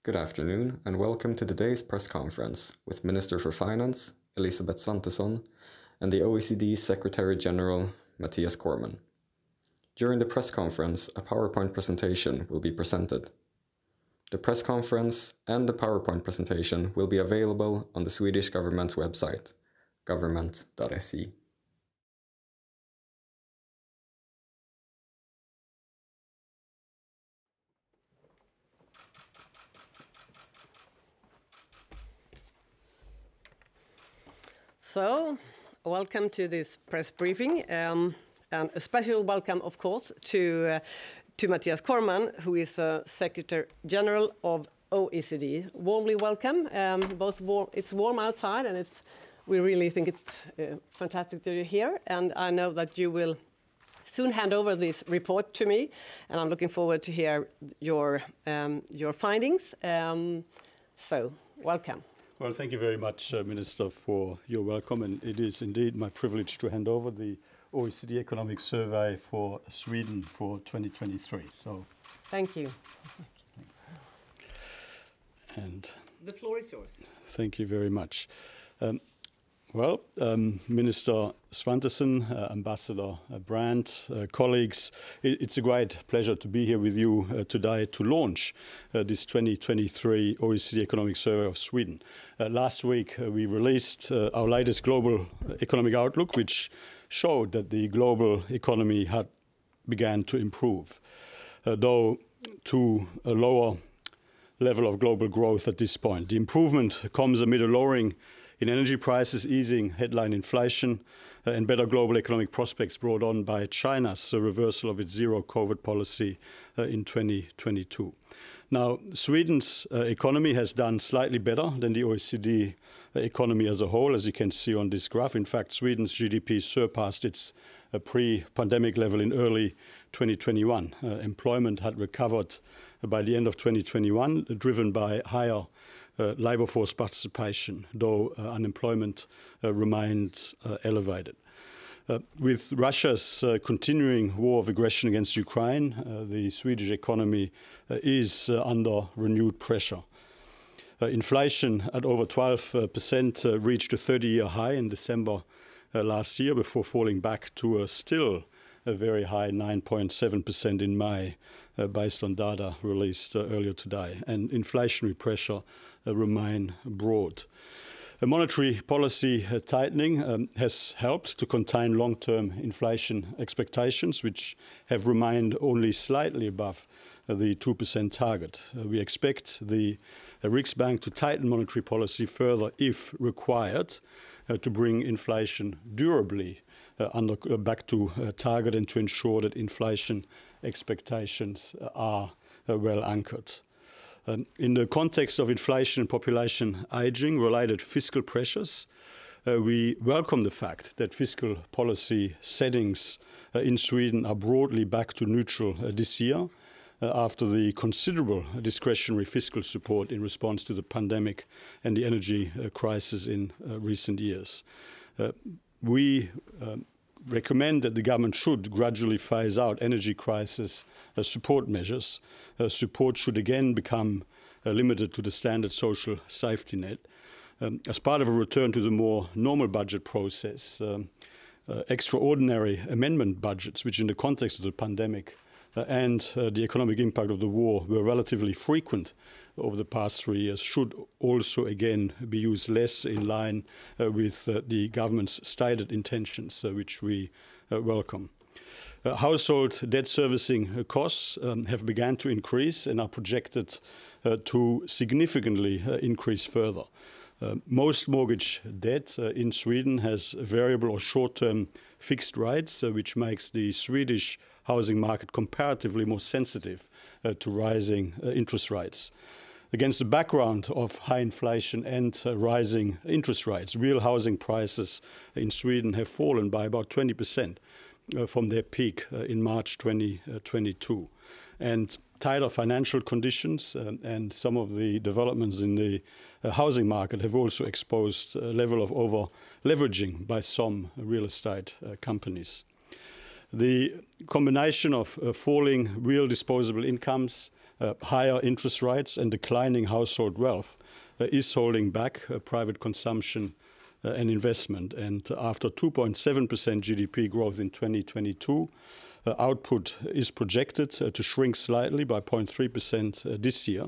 Good afternoon and welcome to today's press conference with Minister for Finance Elisabeth Svantesson and the OECD Secretary-General Mathias Cormann. During the press conference, a PowerPoint presentation will be presented. The press conference and the PowerPoint presentation will be available on the Swedish government's website, government.se. So, welcome to this press briefing, and a special welcome, of course, to Mathias Cormann, who is Secretary-General of OECD. Warmly welcome. It's warm outside, and we really think it's fantastic that you're here. And I know that you will soon hand over this report to me, and I'm looking forward to hear your findings. So, welcome. Well, thank you very much, Minister, for your welcome. And it is indeed my privilege to hand over the OECD Economic Survey for Sweden for 2023. So, thank you. And the floor is yours. Thank you very much. Minister Svantesson, Ambassador Brandt, colleagues, it's a great pleasure to be here with you today to launch this 2023 OECD Economic Survey of Sweden. Last week we released our latest global economic outlook, which showed that the global economy had began to improve, though to a lower level of global growth at this point. The improvement comes amid a lowering in energy prices, easing headline inflation, and better global economic prospects brought on by China's reversal of its zero-COVID policy in 2022. Now, Sweden's economy has done slightly better than the OECD economy as a whole, as you can see on this graph. In fact, Sweden's GDP surpassed its pre-pandemic level in early 2021. Employment had recovered by the end of 2021, driven by higher labour force participation, though unemployment remains elevated. With Russia's continuing war of aggression against Ukraine, the Swedish economy is under renewed pressure. Inflation at over 12% reached a 30-year high in December last year before falling back to a very high 9.7% in May, based on data released earlier today. And inflationary pressure remain broad. Monetary policy tightening has helped to contain long-term inflation expectations, which have remained only slightly above the 2% target. We expect the Riksbank to tighten monetary policy further if required to bring inflation durably back to target and to ensure that inflation expectations are well anchored. In the context of inflation and population ageing related fiscal pressures, we welcome the fact that fiscal policy settings in Sweden are broadly back to neutral this year after the considerable discretionary fiscal support in response to the pandemic and the energy crisis in recent years. We recommend that the government should gradually phase out energy crisis support measures. Support should again become limited to the standard social safety net. As part of a return to the more normal budget process, extraordinary amendment budgets, which in the context of the pandemic and the economic impact of the war were relatively frequent over the past 3 years, should also again be used less in line with the government's stated intentions, which we welcome. Household debt servicing costs have begun to increase and are projected to significantly increase further. Most mortgage debt in Sweden has variable or short-term fixed rates, which makes the Swedish housing market comparatively more sensitive to rising interest rates. Against the background of high inflation and rising interest rates, real housing prices in Sweden have fallen by about 20% from their peak in March 2022. And tighter financial conditions and some of the developments in the housing market have also exposed a level of over-leveraging by some real estate companies. The combination of falling real disposable incomes higher interest rates and declining household wealth is holding back private consumption and investment. And after 2.7% GDP growth in 2022, output is projected to shrink slightly by 0.3% this year,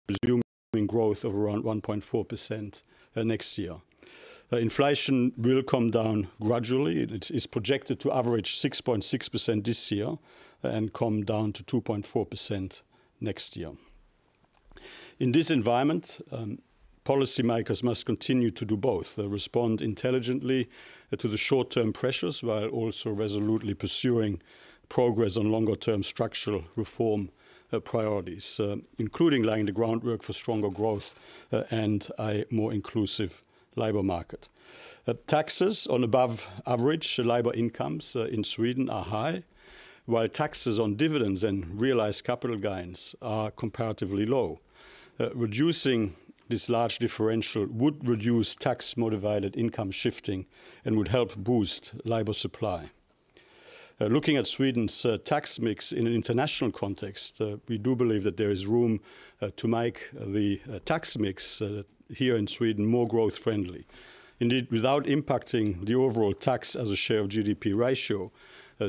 resuming growth of around 1.4% next year. Inflation will come down gradually. It is projected to average 6.6% this year and come down to 2.4% next year. In this environment, policymakers must continue to do both, respond intelligently to the short-term pressures while also resolutely pursuing progress on longer-term structural reform priorities, including laying the groundwork for stronger growth and a more inclusive labour market. Taxes on above average labour incomes in Sweden are high, while taxes on dividends and realised capital gains are comparatively low. Reducing this large differential would reduce tax-motivated income shifting and would help boost labour supply. Looking at Sweden's tax mix in an international context, we do believe that there is room to make the tax mix here in Sweden more growth-friendly. Indeed, without impacting the overall tax as a share of GDP ratio,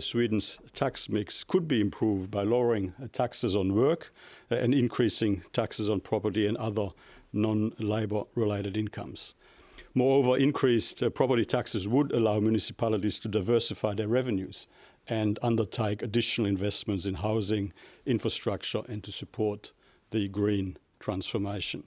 Sweden's tax mix could be improved by lowering taxes on work and increasing taxes on property and other non-labour-related incomes. Moreover, increased property taxes would allow municipalities to diversify their revenues and undertake additional investments in housing, infrastructure, and to support the green transformation.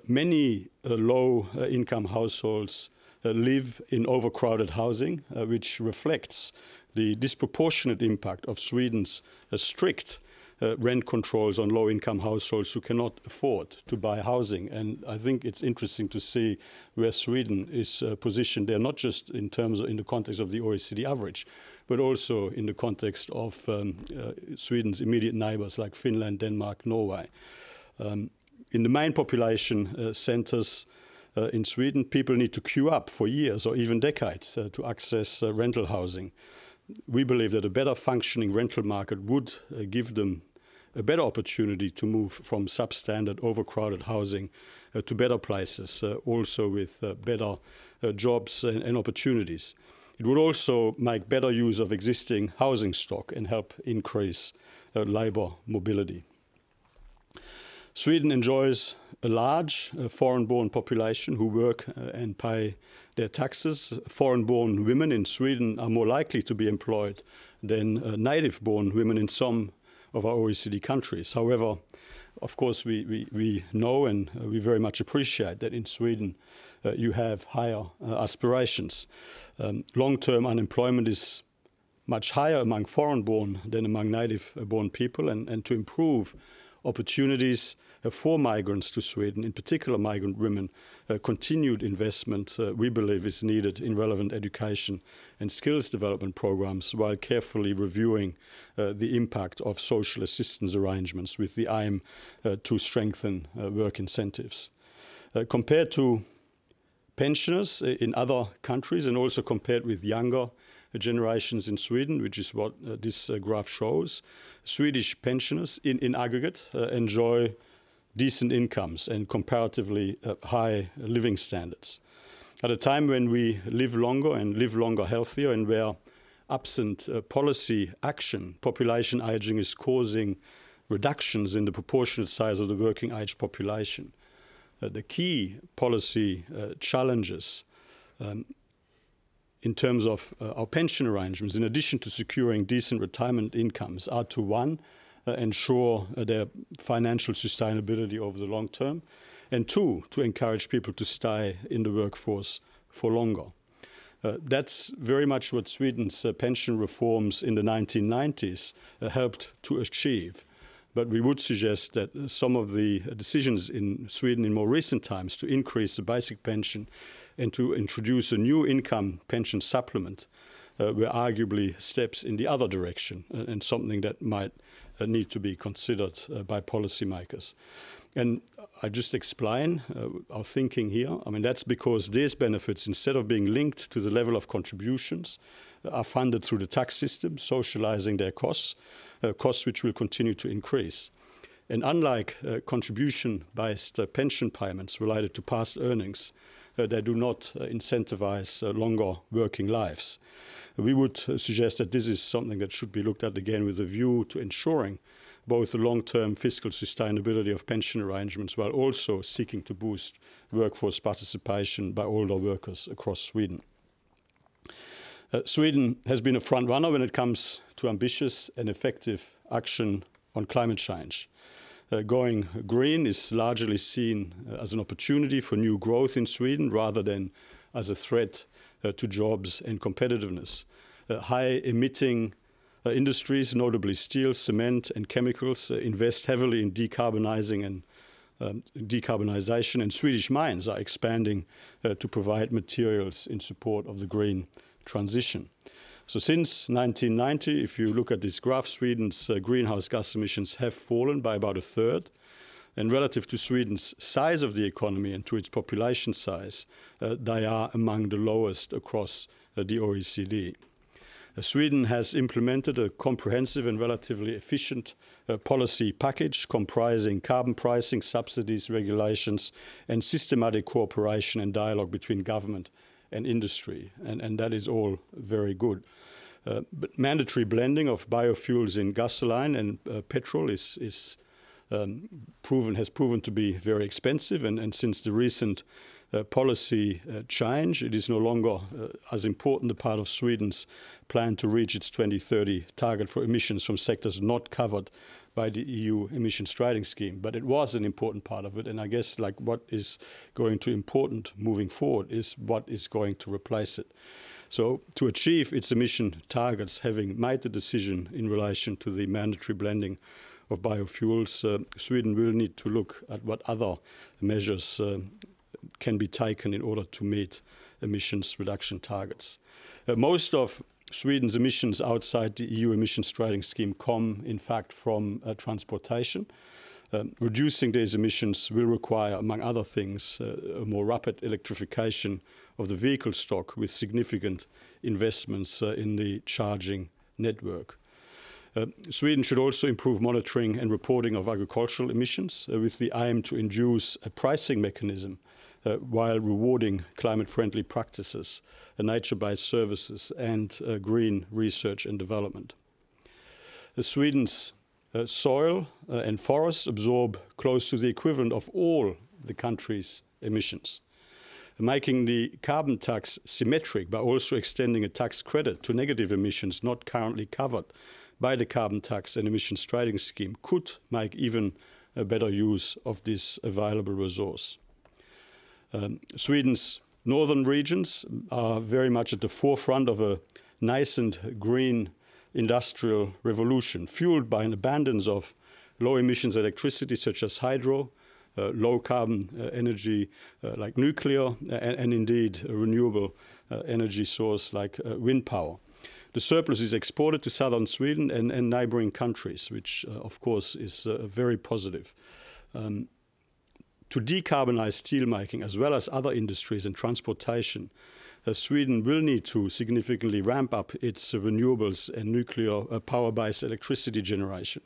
Many low-income households live in overcrowded housing, which reflects the disproportionate impact of Sweden's strict rent controls on low-income households who cannot afford to buy housing. And I think it's interesting to see where Sweden is positioned there, not just in the context of the OECD average, but also in the context of Sweden's immediate neighbours like Finland, Denmark, Norway. In the main population centres in Sweden, people need to queue up for years or even decades to access rental housing. We believe that a better functioning rental market would give them a better opportunity to move from substandard, overcrowded housing to better places, also with better jobs and opportunities. It would also make better use of existing housing stock and help increase labour mobility. Sweden enjoys a large foreign-born population who work and pay their taxes. Foreign-born women in Sweden are more likely to be employed than native-born women in some of our OECD countries. However, of course, we know and we very much appreciate that in Sweden you have higher aspirations. Long-term unemployment is much higher among foreign-born than among native-born people, and to improve opportunities for migrants to Sweden, in particular migrant women, continued investment, we believe, is needed in relevant education and skills development programs while carefully reviewing the impact of social assistance arrangements with the aim to strengthen work incentives. Compared to pensioners in other countries and also compared with younger generations in Sweden, which is what this graph shows, Swedish pensioners in aggregate enjoy decent incomes and comparatively high living standards. At a time when we live longer and live longer healthier, and where absent policy action, population aging is causing reductions in the proportionate size of the working age population. The key policy challenges in terms of our pension arrangements, in addition to securing decent retirement incomes, are to, one, ensure their financial sustainability over the long term, and two, to encourage people to stay in the workforce for longer. That's very much what Sweden's pension reforms in the 1990s helped to achieve. But we would suggest that some of the decisions in Sweden in more recent times to increase the basic pension and to introduce a new income pension supplement were arguably steps in the other direction, and something that might need to be considered by policymakers. And I just explain our thinking here. I mean, that's because these benefits, instead of being linked to the level of contributions, are funded through the tax system, socializing their costs, costs which will continue to increase. And unlike contribution-based pension payments related to past earnings, they do not incentivize longer working lives. We would suggest that this is something that should be looked at again with a view to ensuring both the long-term fiscal sustainability of pension arrangements while also seeking to boost workforce participation by older workers across Sweden. Sweden has been a front runner when it comes to ambitious and effective action on climate change. Going green is largely seen as an opportunity for new growth in Sweden rather than as a threat to jobs and competitiveness. High-emitting industries, notably steel, cement and chemicals, invest heavily in decarbonization, and Swedish mines are expanding to provide materials in support of the green transition. So since 1990, if you look at this graph, Sweden's greenhouse gas emissions have fallen by about a third. And relative to Sweden's size of the economy and to its population size, they are among the lowest across the OECD. Sweden has implemented a comprehensive and relatively efficient policy package comprising carbon pricing, subsidies, regulations, and systematic cooperation and dialogue between government and industry, and that is all very good. But mandatory blending of biofuels in gasoline and petrol has proven to be very expensive, and since the recent policy change, it is no longer as important a part of Sweden's plan to reach its 2030 target for emissions from sectors not covered by the EU emissions trading scheme. But it was an important part of it, and I guess like what is going to be important moving forward is what is going to replace it. So to achieve its emission targets, having made the decision in relation to the mandatory blending of biofuels, Sweden will need to look at what other measures can be taken in order to meet emissions reduction targets. Most of Sweden's emissions outside the EU emissions trading scheme come, in fact, from transportation. Reducing these emissions will require, among other things, a more rapid electrification of the vehicle stock with significant investments in the charging network. Sweden should also improve monitoring and reporting of agricultural emissions with the aim to induce a pricing mechanism while rewarding climate-friendly practices, nature-based services and green research and development. Sweden's soil and forests absorb close to the equivalent of all the country's emissions. Making the carbon tax symmetric by also extending a tax credit to negative emissions not currently covered by the carbon tax and emissions trading scheme could make even a better use of this available resource. Sweden's northern regions are very much at the forefront of a nascent green industrial revolution, fueled by an abundance of low emissions electricity such as hydro, low carbon energy like nuclear, and indeed a renewable energy source like wind power. The surplus is exported to southern Sweden and neighboring countries, which of course is very positive. To decarbonize steelmaking as well as other industries and transportation, Sweden will need to significantly ramp up its renewables and nuclear power-based electricity generation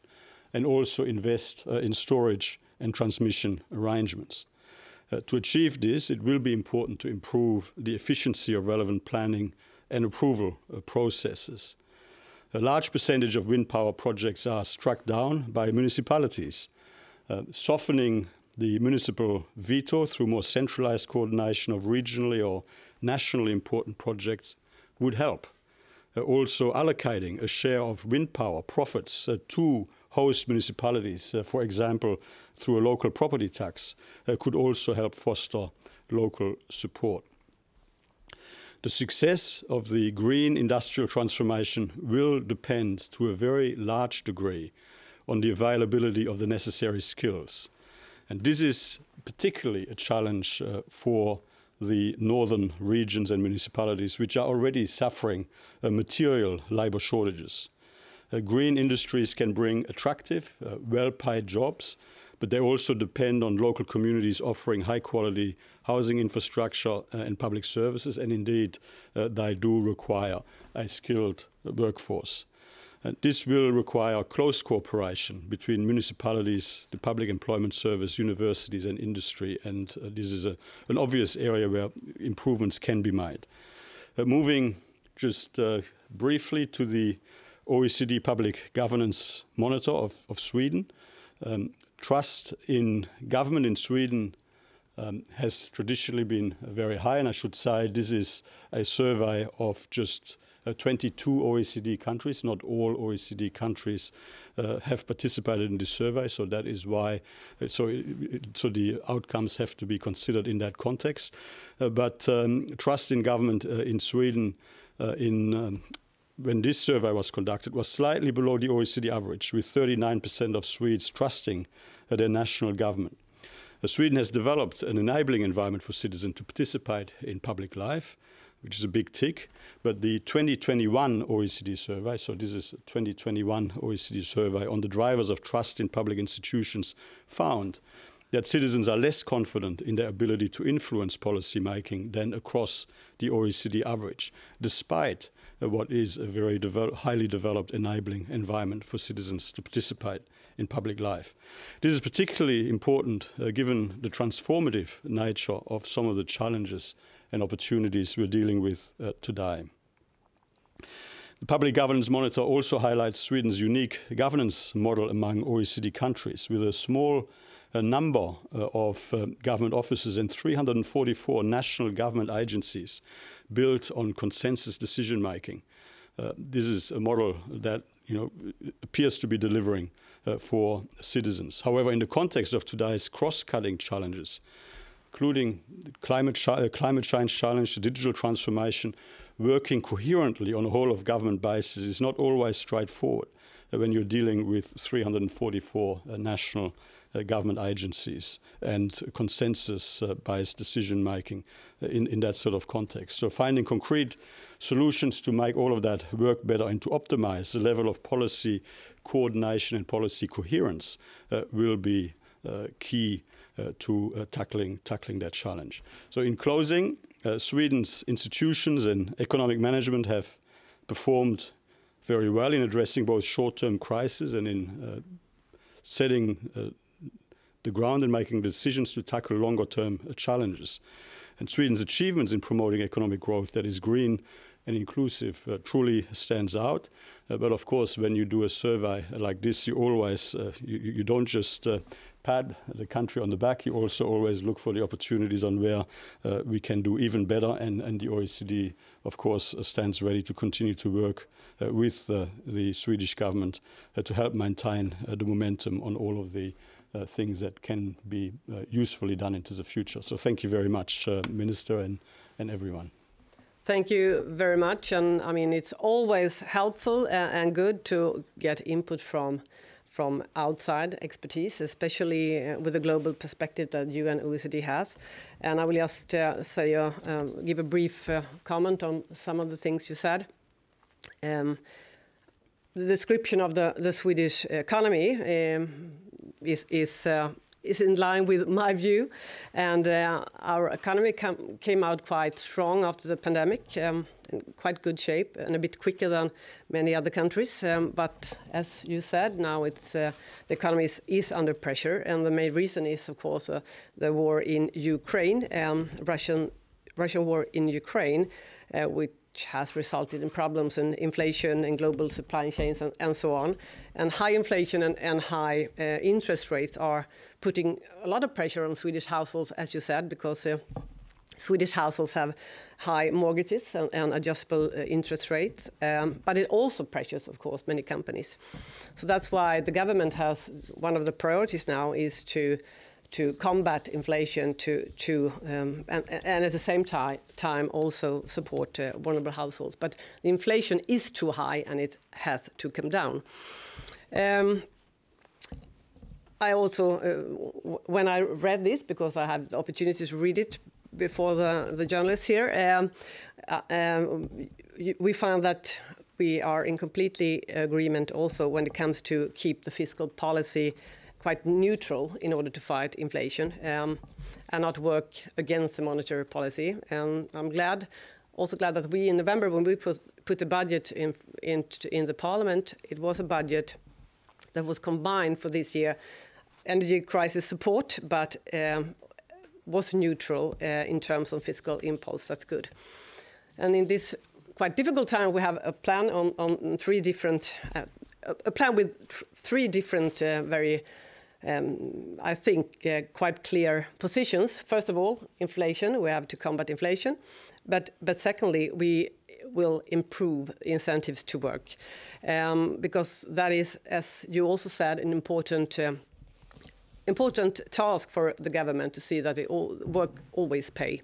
and also invest in storage and transmission arrangements. To achieve this, it will be important to improve the efficiency of relevant planning and approval processes. A large percentage of wind power projects are struck down by municipalities. Softening the municipal veto through more centralized coordination of regionally or nationally important projects would help. Also allocating a share of wind power profits to host municipalities, for example, through a local property tax, could also help foster local support. The success of the green industrial transformation will depend to a very large degree on the availability of the necessary skills. And this is particularly a challenge for the northern regions and municipalities, which are already suffering material labor shortages. Green industries can bring attractive, well-paid jobs, but they also depend on local communities offering high-quality housing infrastructure and public services, and indeed they do require a skilled workforce. This will require close cooperation between municipalities, the public employment service, universities and industry, and this is an obvious area where improvements can be made. Moving just briefly to the OECD Public Governance Monitor of Sweden. Trust in government in Sweden has traditionally been very high, and I should say this is a survey of just 22 OECD countries. Not all OECD countries have participated in this survey, so that is why. So the outcomes have to be considered in that context. But trust in government in Sweden, when this survey was conducted, was slightly below the OECD average, with 39% of Swedes trusting their national government. Sweden has developed an enabling environment for citizens to participate in public life, which is a big tick. But the 2021 OECD survey, so this is a 2021 OECD survey on the drivers of trust in public institutions, found that citizens are less confident in their ability to influence policy making than across the OECD average, despite what is a very highly developed enabling environment for citizens to participate in public life. This is particularly important given the transformative nature of some of the challenges and opportunities we're dealing with today. The Public Governance Monitor also highlights Sweden's unique governance model among OECD countries, with a small number of government offices and 344 national government agencies built on consensus decision making. This is a model that appears to be delivering for citizens. However, in the context of today's cross-cutting challenges, including climate change challenge, the digital transformation, working coherently on a whole of government basis is not always straightforward when you're dealing with 344 national government agencies and consensus-based decision-making in that sort of context. So finding concrete solutions to make all of that work better and to optimize the level of policy coordination and policy coherence will be key to tackling that challenge. So in closing, Sweden's institutions and economic management have performed very well in addressing both short-term crises and in setting the ground and making decisions to tackle longer-term challenges. And Sweden's achievements in promoting economic growth that is green and inclusive truly stands out. But of course, when you do a survey like this, you always you don't just pat the country on the back. You also always look for the opportunities on where we can do even better. And the OECD, of course, stands ready to continue to work with the Swedish government to help maintain the momentum on all of the things that can be usefully done into the future. So thank you very much, Minister and everyone. Thank you very much. And I mean, it's always helpful and good to get input from outside expertise, especially with the global perspective that you and OECD has. And I will just give a brief comment on some of the things you said. The description of the Swedish economy is in line with my view, and our economy came out quite strong after the pandemic, in quite good shape and a bit quicker than many other countries. But as you said, now the economy is under pressure, and the main reason is, of course, the war in Ukraine, Russian war in Ukraine, which has resulted in problems in inflation and global supply chains and so on. And high inflation and high interest rates are putting a lot of pressure on Swedish households, as you said, because Swedish households have high mortgages and adjustable interest rates. But it also pressures, of course, many companies. So that's why the government has, one of the priorities now is to combat inflation, and at the same time also support vulnerable households. But the inflation is too high, and it has to come down. I also, when I read this, because I had the opportunity to read it before the journalists here, we found that we are in completely agreement also when it comes to keep the fiscal policy quite neutral in order to fight inflation and not work against the monetary policy. And I'm also glad that we in November, when we put a budget in the Parliament, it was a budget that was combined for this year energy crisis support, but was neutral in terms of fiscal impulse. That's good. And in this quite difficult time, we have a plan on three different, a plan with three different very, I think, quite clear positions. First of all, inflation. We have to combat inflation. But secondly, we will improve incentives to work. Because that is, as you also said, an important task for the government to see that work always pay.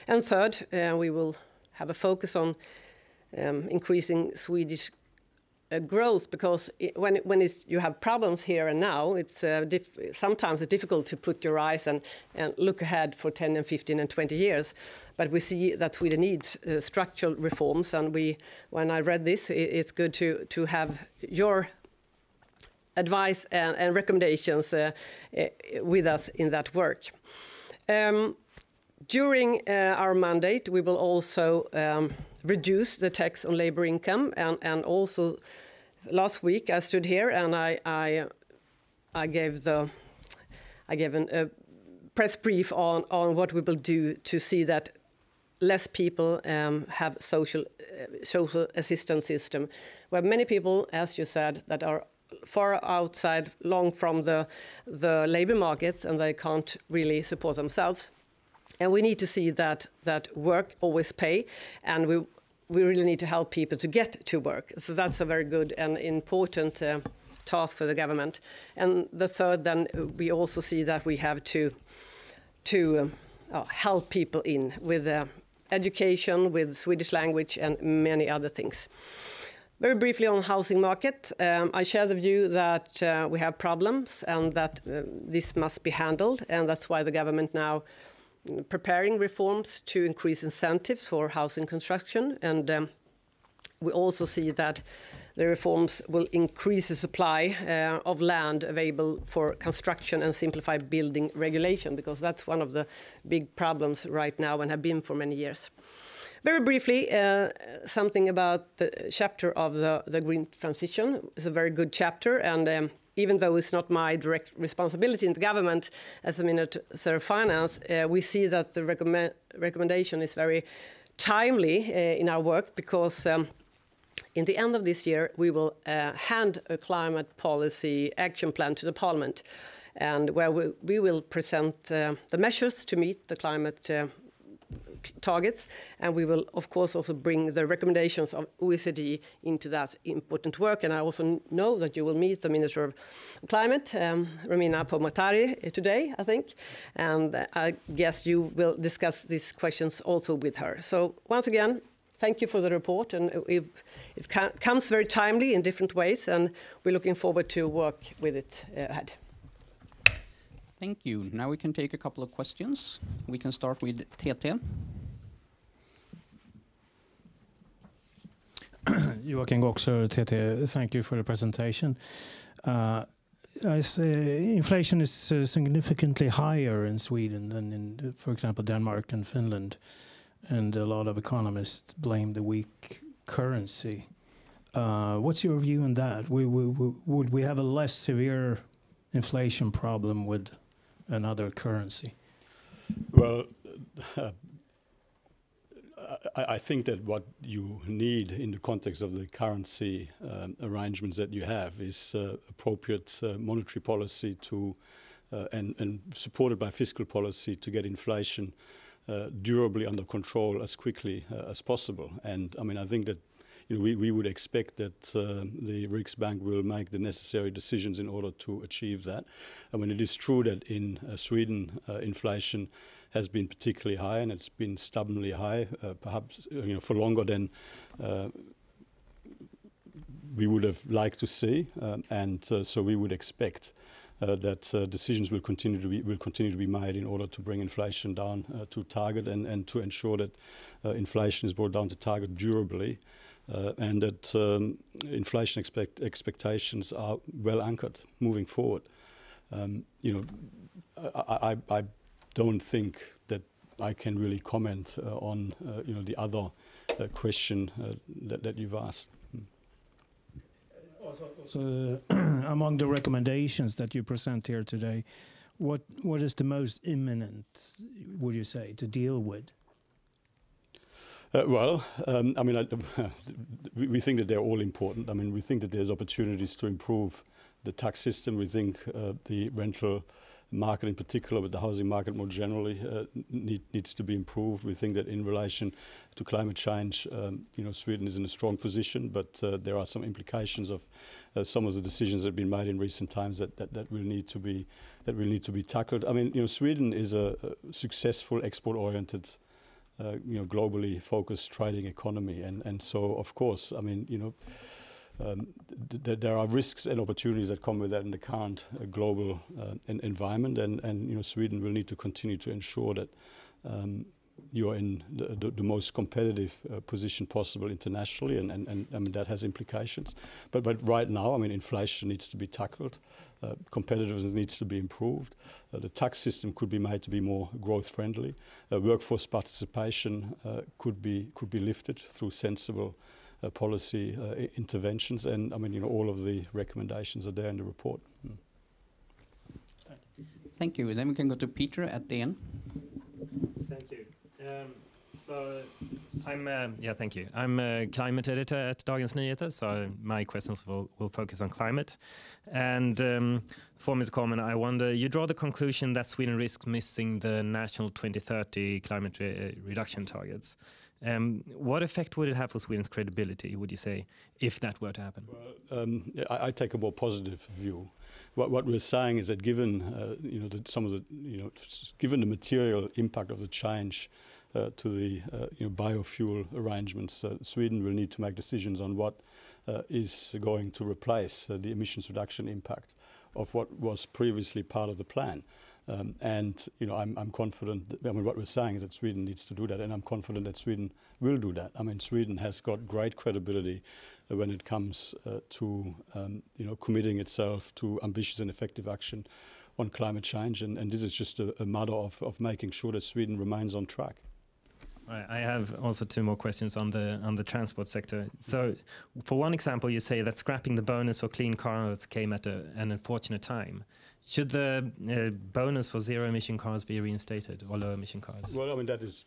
And third, we will have a focus on increasing Swedish growth, because when you have problems here and now, it's sometimes it's difficult to put your eyes and look ahead for 10 and 15 and 20 years. But we see that Sweden needs structural reforms, and when I read this, it's good to have your advice and recommendations with us in that work. During our mandate, we will also reduce the tax on labor income, and also last week I stood here and I gave a press brief on what we will do to see that less people have social assistance system, where many people, as you said, that are far outside, long from the labor markets, and they can't really support themselves. And we need to see that work always pay, and we really need to help people to get to work. So that's a very good and important task for the government. And the third, then we also see that we have to help people in with education, with Swedish language, and many other things. Very briefly on housing market, I share the view that we have problems and that this must be handled, and that's why the government now preparing reforms to increase incentives for housing construction. And we also see that the reforms will increase the supply of land available for construction and simplify building regulation, because that's one of the big problems right now and have been for many years. Very briefly, something about the chapter of the green transition. It's a very good chapter, and even though it's not my direct responsibility in the government as a Minister of Finance, we see that the recommendation is very timely in our work, because in the end of this year, we will hand a climate policy action plan to the Parliament, and where we will present the measures to meet the climate targets, and we will of course also bring the recommendations of OECD into that important work. And I also know that you will meet the Minister of Climate, Romina Pourmokhtari, today, I think, and I guess you will discuss these questions also with her. So once again, thank you for the report, and it comes very timely in different ways, and we're looking forward to work with it ahead. Thank you. Now we can take a couple of questions. We can start with TT. Joakim Goxer, TT. Thank you for the presentation. I say inflation is significantly higher in Sweden than in, for example, Denmark and Finland, and a lot of economists blame the weak currency. What's your view on that? Would we have a less severe inflation problem with another currency? Well, I think that what you need in the context of the currency arrangements that you have is appropriate monetary policy to and supported by fiscal policy to get inflation durably under control as quickly as possible. And I mean, I think that we would expect that the Riksbank will make the necessary decisions in order to achieve that. I mean, it is true that in Sweden inflation has been particularly high, and it's been stubbornly high, perhaps for longer than we would have liked to see, and so we would expect that decisions will continue to be made in order to bring inflation down to target, and to ensure that inflation is brought down to target durably, and that inflation expectations are well anchored moving forward. I don't think that I can really comment on the other question that you've asked. Also, among the recommendations that you present here today, what is the most imminent, would you say, to deal with? Well, I mean, we think that they're all important. I mean, we think that there's opportunities to improve the tax system. We think the rental market in particular, but the housing market more generally, needs to be improved. We think that in relation to climate change, Sweden is in a strong position, but there are some implications of some of the decisions that have been made in recent times that will need to be tackled. I mean, Sweden is a successful export-oriented, globally focused trading economy, and so of course, I mean, there are risks and opportunities that come with that in the current global environment, and Sweden will need to continue to ensure that you're in the most competitive position possible internationally, and I mean that has implications. But right now, I mean, inflation needs to be tackled, competitiveness needs to be improved. The tax system could be made to be more growth friendly. Workforce participation could be lifted through sensible policy interventions, and I mean, all of the recommendations are there in the report. Thank you. Then we can go to Peter at the end. Thank you. Thank you. I'm a climate editor at Dagens Nyheter, so my questions will focus on climate. And for Ms. Cormann, I wonder, you draw the conclusion that Sweden risks missing the national 2030 climate reduction targets. What effect would it have for Sweden's credibility, would you say, if that were to happen? Well, I take a more positive view. What we're saying is that given given the material impact of the change to the biofuel arrangements, Sweden will need to make decisions on what is going to replace the emissions reduction impact of what was previously part of the plan. And I'm confident. I mean, what we're saying is that Sweden needs to do that, and I'm confident that Sweden will do that. I mean, Sweden has got great credibility when it comes to committing itself to ambitious and effective action on climate change, and this is just a matter of making sure that Sweden remains on track. Right, I have also two more questions on the transport sector. So, for one example, you say that scrapping the bonus for clean cars came at an unfortunate time. Should the bonus for zero-emission cars be reinstated, or low-emission cars? Well, I mean, that is,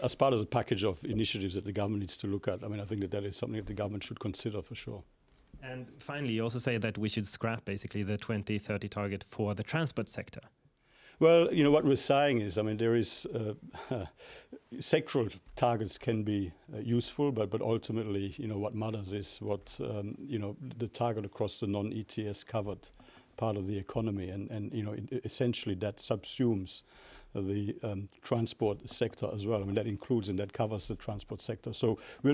as part of the package of initiatives that the government needs to look at. I mean, I think that is something that the government should consider for sure. And finally, you also say that we should scrap basically the 2030 target for the transport sector. Well, what we're saying is, I mean, there is sectoral targets can be useful, but ultimately, what matters is what the target across the non-ETS covered part of the economy, and essentially that subsumes the transport sector as well. I mean, that includes and that covers the transport sector. So we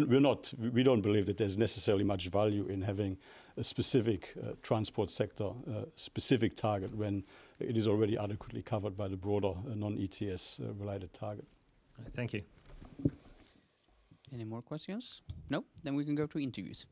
don't believe that there's necessarily much value in having a specific transport sector specific target when it is already adequately covered by the broader non-ETS related target. Thank you. Any more questions? No? Then we can go to interviews.